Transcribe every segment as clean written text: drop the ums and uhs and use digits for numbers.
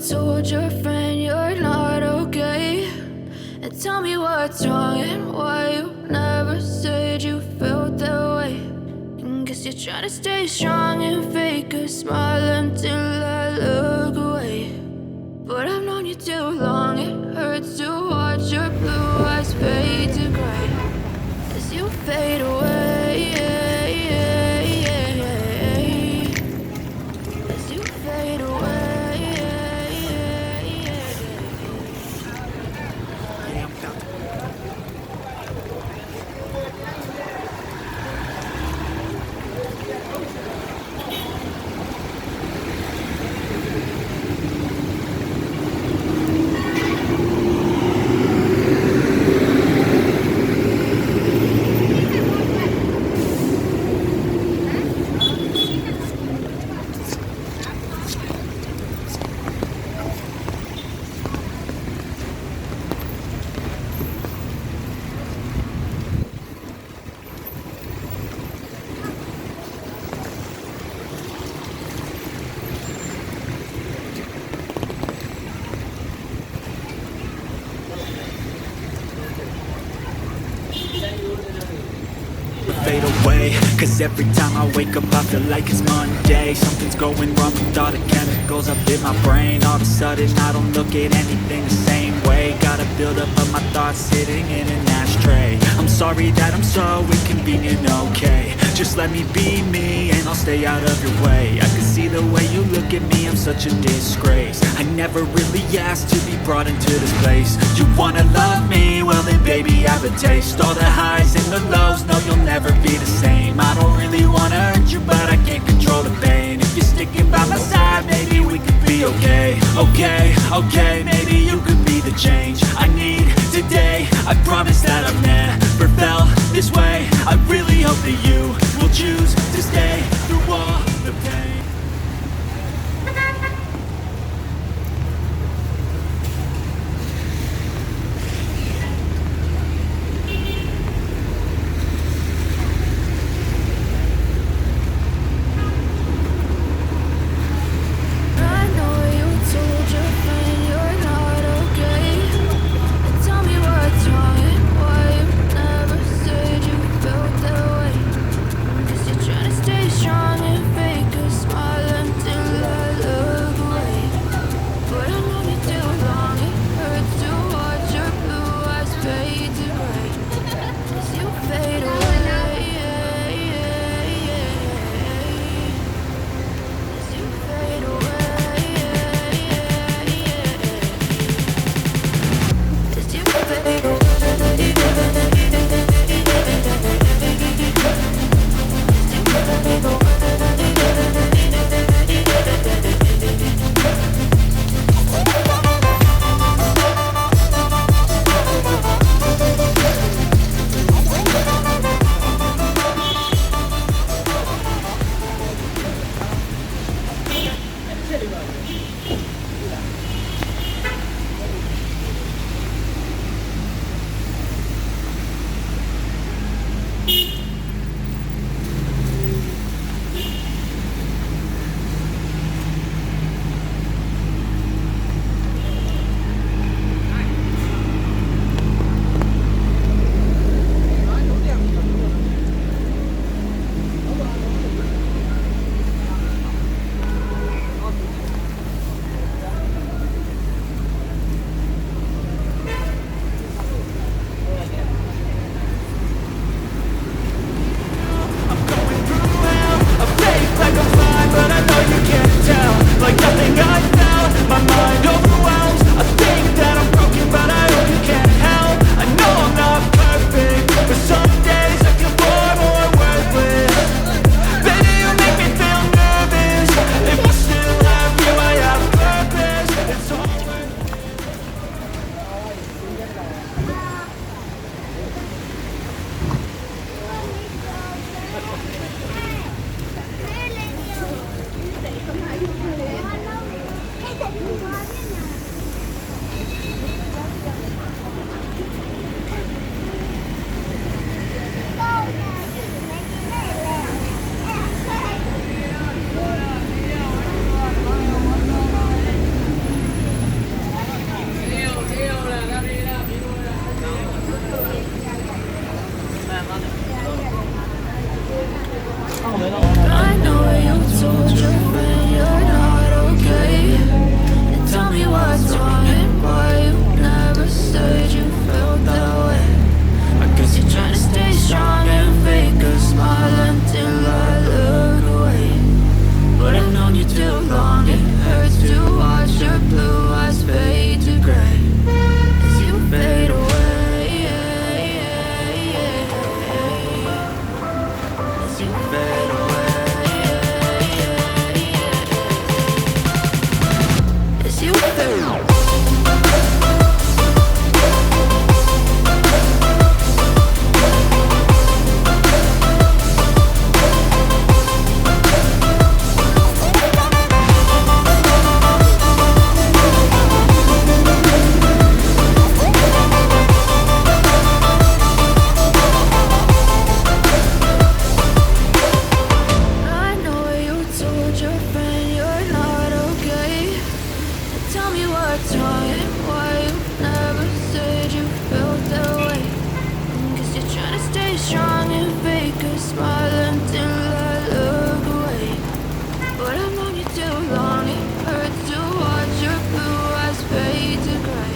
told your friend you're not okay? And tell me what's wrong and why you never said you felt that way. And guess you're trying to stay strong and fake a smile until I look away. But I've known you too long, it hurts to watch your blue eyes fade to gray as you fade away. As you fade away. Fade away, cause every time I wake up I feel like it's Monday. Something's going wrong with all the chemicals up in my brain. All of a sudden I don't look at anything the same way. Gotta build up of my thoughts sitting in an ashtray. I'm sorry that I'm so inconvenient, okay. Just let me be me and I'll stay out of your way. I can see the way you look at me, I'm such a disgrace. I never really asked to be brought into this place. You wanna love me? Well then baby I have a taste. All the highs and the lows, no you'll never be the same. I don't really wanna hurt you but I can't control the pain. If you're sticking by my side, maybe we could be okay. Okay, maybe you could be the change I need today. I promise that I've never felt this way. I really hope that you will choose to stay through all the pain. You're smile until I look away. But I've known you too long, it hurts to watch your blue eyes fade to gray.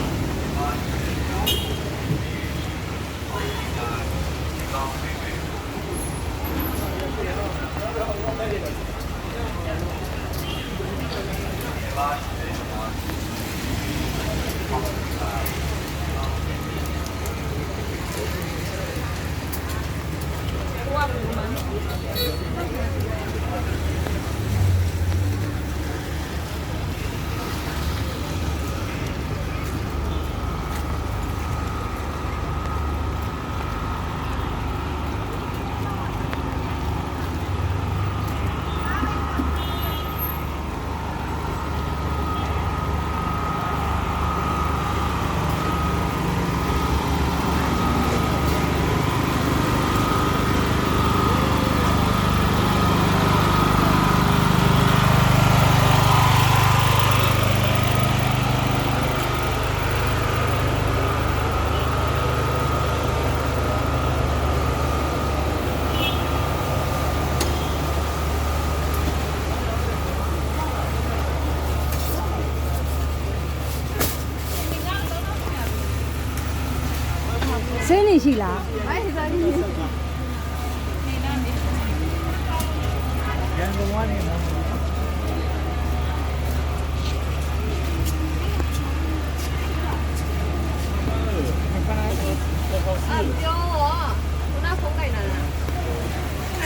Seni sila.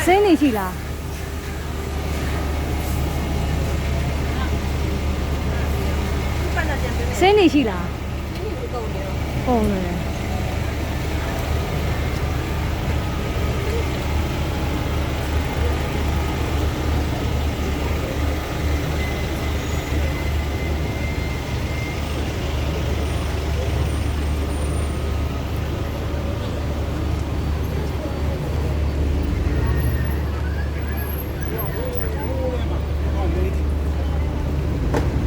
Seni sila. Seni sila. ကုန်တယ်